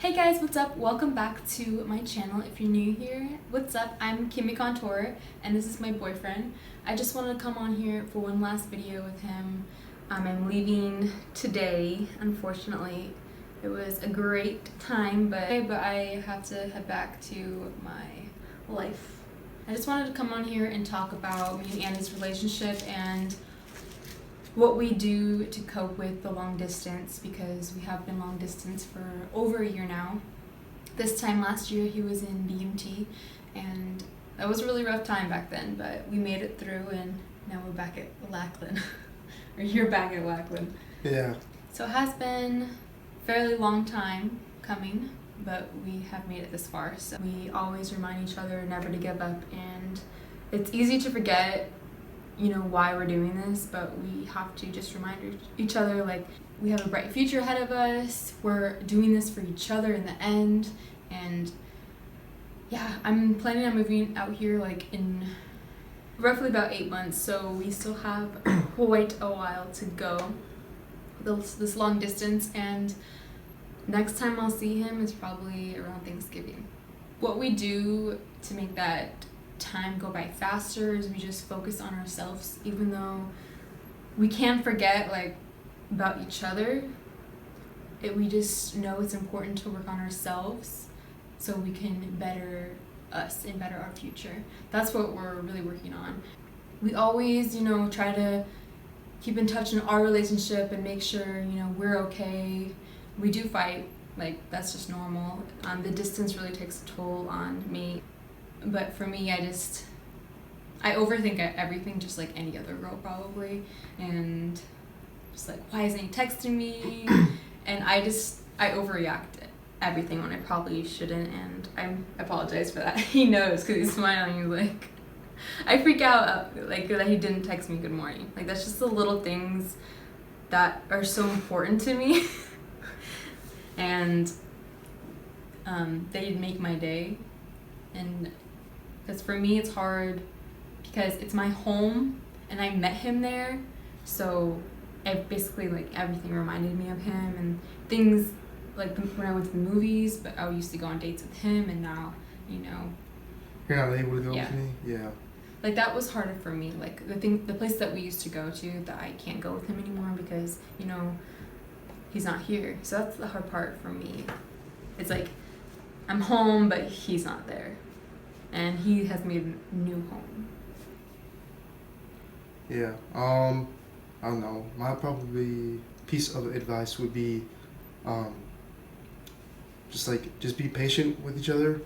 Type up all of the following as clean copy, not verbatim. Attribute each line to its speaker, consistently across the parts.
Speaker 1: Hey guys, what's up? Welcome back to my channel. If you're new here, what's up? I'm Kimmi Kontour and this is my boyfriend. I just wanted to come on here for one last video with him. I'm leaving today, unfortunately. It was a great time, but I have to head back to my life. I just wanted to come on here and talk about me and Andy's relationship and what we do to cope with the long distance, because we have been long distance for over a year now. This time last year he was in BMT and that was a really rough time back then, but we made it through and now we're back at Lackland. Or you're back at Lackland.
Speaker 2: Yeah.
Speaker 1: So it has been a fairly long time coming, but we have made it this far. So we always remind each other never to give up, and it's easy to forget why we're doing this, but we have to just remind each other, like, we have a bright future ahead of us, we're doing this for each other in the end. And yeah, I'm planning on moving out here like in roughly about 8 months, so we still have quite a while to go this long distance, and next time I'll see him is probably around Thanksgiving. What we do to make that time go by faster is we just focus on ourselves, even though we can forget about each other. We just know it's important to work on ourselves so we can better us and better our future. That's what we're really working on. We always try to keep in touch in our relationship and make sure we're okay. We do fight, that's just normal. The distance really takes a toll on me. But for me, I overthink everything just like any other girl probably, and just why isn't he texting me? And I overreact to everything when I probably shouldn't, and I apologize for that. He knows because he's smiling. He's I freak out that he didn't text me good morning. That's just the little things that are so important to me. And they make my day. And because for me it's hard because it's my home and I met him there, so basically everything reminded me of him, and things when I went to the movies, but I used to go on dates with him, and now
Speaker 2: you're not able to go with me. Yeah,
Speaker 1: that was harder for me, the place that we used to go to, that I can't go with him anymore because he's not here. So that's the hard part for me. It's I'm home but he's not there, and he has made a new home.
Speaker 2: Yeah. I don't know. My probably piece of advice would be, just be patient with each other.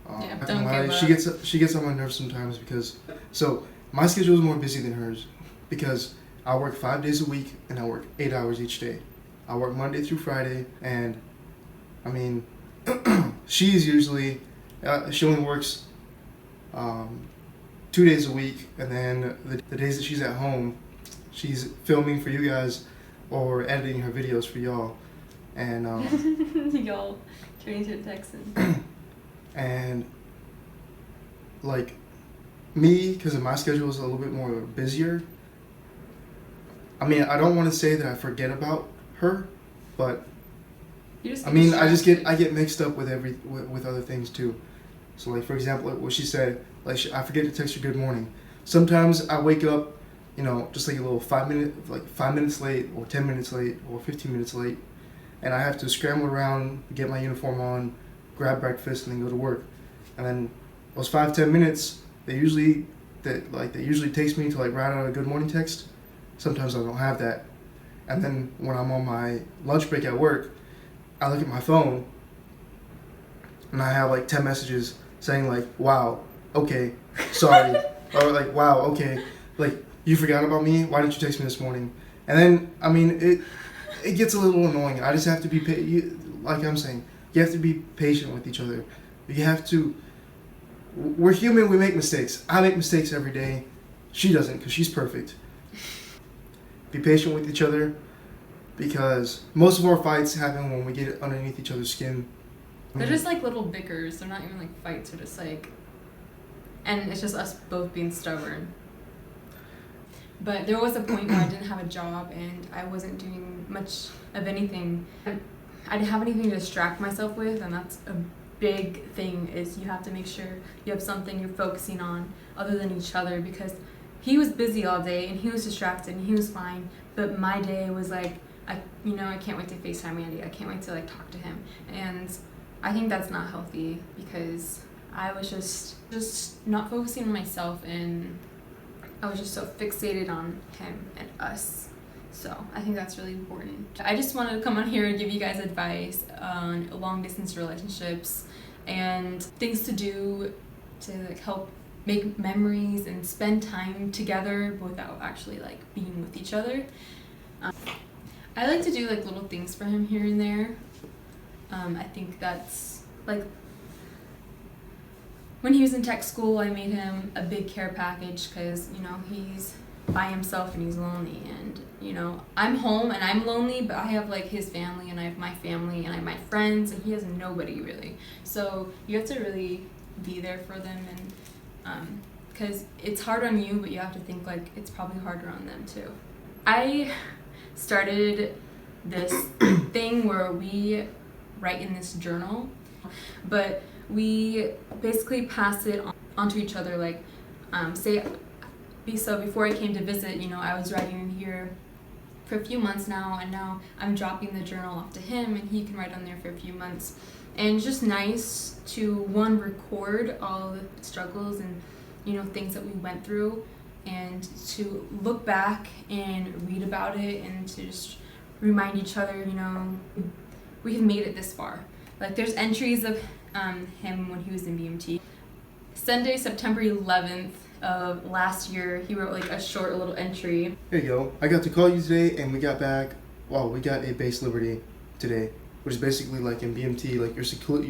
Speaker 1: Don't give up.
Speaker 2: She gets on my nerves sometimes because my schedule is more busy than hers, because I work 5 days a week and I work 8 hours each day. I work Monday through Friday, and she's usually she only works 2 days a week, and then the days that she's at home, she's filming for you guys or editing her videos for y'all. And
Speaker 1: y'all turning to Texan.
Speaker 2: And me, because my schedule is a little bit more busier, I don't want to say that I forget about her, but I get mixed up with other things too. So for example, what she said, I forget to text her good morning. Sometimes I wake up, just a little 5 minutes late, or 10 minutes late, or 15 minutes late, and I have to scramble around, get my uniform on, grab breakfast, and then go to work. And then those 5-10 minutes, they usually takes me to write out a good morning text. Sometimes I don't have that. And then when I'm on my lunch break at work, I look at my phone and I have 10 messages saying wow, okay, sorry, or wow, okay, you forgot about me, why didn't you text me this morning? And then it gets a little annoying. I just have to be I'm saying, you have to be patient with each other. We're human, we make mistakes. I make mistakes every day. She doesn't, because she's perfect. Be patient with each other, because most of our fights happen when we get underneath each other's skin.
Speaker 1: They're just little bickers. They're not even fights. They're just and it's just us both being stubborn. But there was a point where I didn't have a job and I wasn't doing much of anything. I didn't have anything to distract myself with, and that's a big thing, is you have to make sure you have something you're focusing on other than each other, because he was busy all day and he was distracted and he was fine, but my day was like, I can't wait to FaceTime Andy. I can't wait to like talk to him. And I think that's not healthy, because I was just not focusing on myself, and I was just so fixated on him and us. So I think that's really important. I just wanted to come on here and give you guys advice on long distance relationships and things to do to like help make memories and spend time together without actually like being with each other. I like to do like little things for him here and there. I think that's like when he was in tech school, I made him a big care package because he's by himself and he's lonely, and I'm home and I'm lonely, but I have like his family and I have my family and I have my friends, and he has nobody really. So you have to really be there for them, and because it's hard on you, but you have to think like it's probably harder on them too. I started this thing where we write in this journal, but we basically pass it on to each other. Like, so before I came to visit, I was writing in here for a few months now, and now I'm dropping the journal off to him, and he can write on there for a few months. And it's just nice to record all the struggles and things that we went through, and to look back and read about it, and to just remind each other, we have made it this far. Like, there's entries of him when he was in BMT. Sunday, September 11th of last year, he wrote like a short little entry.
Speaker 2: Here you go. I got to call you today, and we got a base liberty today, which is basically like in BMT, like you're secluded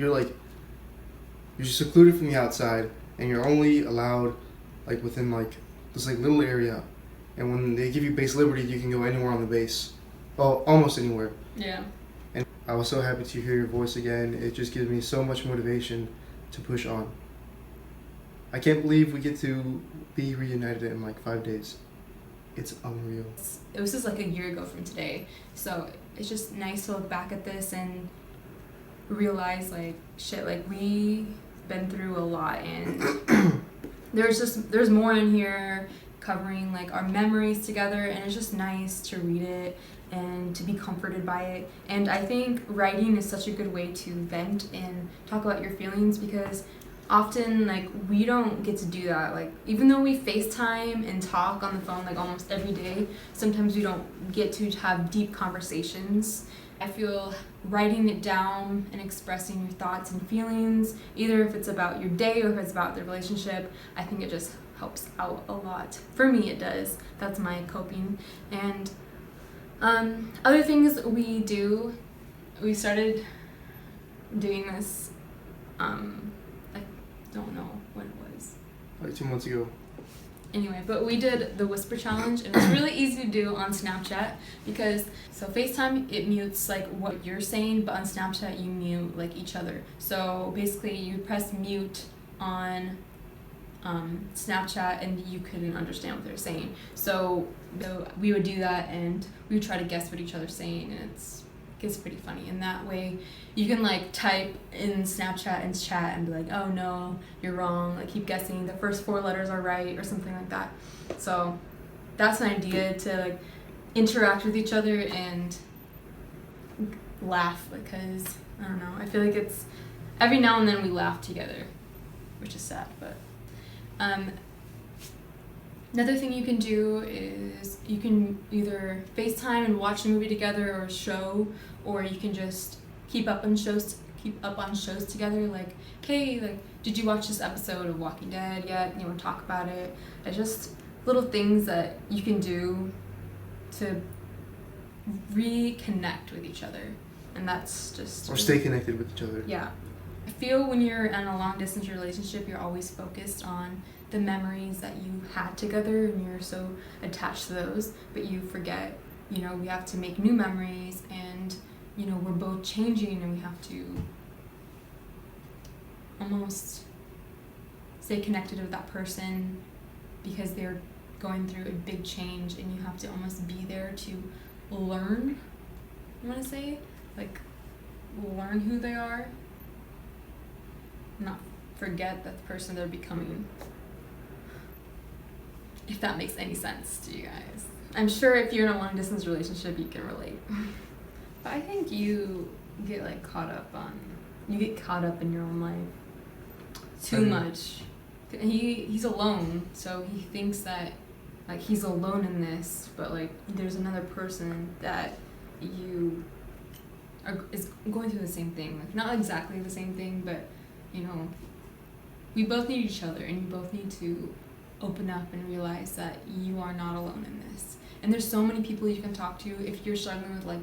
Speaker 2: from the outside, and you're only allowed like within like this like little area. And when they give you base liberty, you can go anywhere on the base. Well, almost anywhere.
Speaker 1: Yeah.
Speaker 2: And I was so happy to hear your voice again. It just gives me so much motivation to push on. I can't believe we get to be reunited in like 5 days. It's unreal.
Speaker 1: It was just like a year ago from today. So it's just nice to look back at this and realize like, shit, like we've been through a lot, and there's more in here covering like our memories together, and it's just nice to read it and to be comforted by it. And I think writing is such a good way to vent and talk about your feelings, because often like we don't get to do that. Like, even though we FaceTime and talk on the phone like almost every day, sometimes we don't get to have deep conversations. I feel writing it down and expressing your thoughts and feelings, either if it's about your day or if it's about the relationship, I think it just helps out a lot. For me, it does. That's my coping. And other things we do, we started doing this, I don't know when it was.
Speaker 2: Like 2 months ago.
Speaker 1: Anyway, but we did the whisper challenge, and it's really easy to do on Snapchat, because so FaceTime, it mutes like what you're saying, but on Snapchat you mute like each other. So basically you press mute on Snapchat and you couldn't understand what they're saying. So we would do that, and we would try to guess what each other's saying, and it's pretty funny. And that way you can like type in Snapchat and chat and be like, oh no, you're wrong, like keep guessing, the first 4 letters are right, or something like that. So that's an idea, to like interact with each other and laugh, because I don't know, I feel like it's every now and then we laugh together, which is sad. But another thing you can do is you can either FaceTime and watch a movie together, or a show, or you can just keep up on shows together. Like, hey, like, did you watch this episode of Walking Dead yet? You want to talk about it? It's just little things that you can do to reconnect with each other, and that's just,
Speaker 2: or stay connected with each other.
Speaker 1: Yeah. I feel when you're in a long distance relationship, you're always focused on the memories that you had together, and you're so attached to those, but you forget, we have to make new memories, and we're both changing, and we have to almost stay connected with that person because they're going through a big change, and you have to almost be there to learn, I want to say, like, learn who they are, not forget that the person they're becoming. If that makes any sense to you guys. I'm sure if you're in a long distance relationship, you can relate. But I think you get like caught up in your own life too much. He's alone, so he thinks that like he's alone in this, but like there's another person that is going through the same thing. Like not exactly the same thing, but you know, we both need each other, and you both need to open up and realize that you are not alone in this. And there's so many people you can talk to if you're struggling with like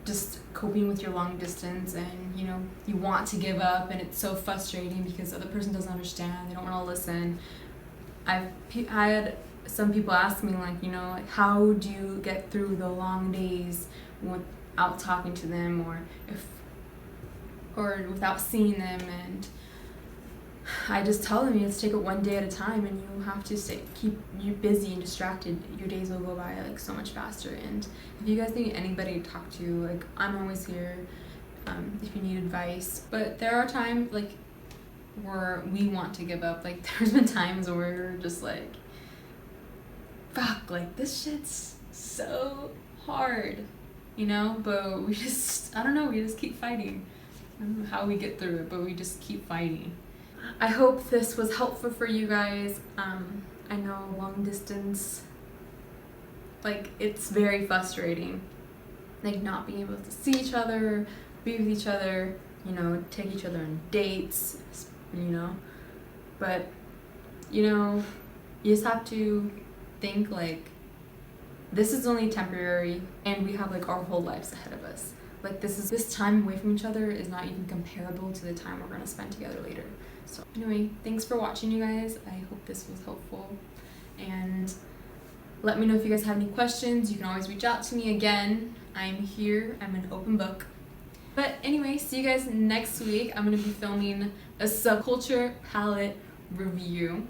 Speaker 1: just coping with your long distance, and you know you want to give up, and it's so frustrating because the other person doesn't understand, they don't want to listen. I had some people ask me like, you know, like how do you get through the long days without talking to them, or without seeing them, and I just tell them you have to take it one day at a time, and you have to keep you busy and distracted. Your days will go by like so much faster. And if you guys need anybody to talk to, like I'm always here if you need advice. But there are times like where we want to give up. Like there's been times where we're just like, fuck, like this shit's so hard, you know? But we just, I don't know, we just keep fighting. I don't know how we get through it, but we just keep fighting. I hope this was helpful for you guys. I know long distance, like it's very frustrating, like not being able to see each other, be with each other, you know, take each other on dates, you know, but you know, you just have to think like this is only temporary, and we have like our whole lives ahead of us. Like this time away from each other is not even comparable to the time we're gonna spend together later. So anyway, thanks for watching, you guys. I hope this was helpful, and let me know if you guys have any questions. You can always reach out to me again. I'm here, I'm an open book. But anyway, see you guys next week. I'm gonna be filming a subculture palette review.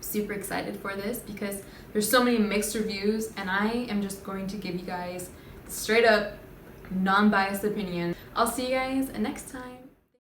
Speaker 1: Super excited for this because there's so many mixed reviews, and I am just going to give you guys straight up non-biased opinion. I'll see you guys next time.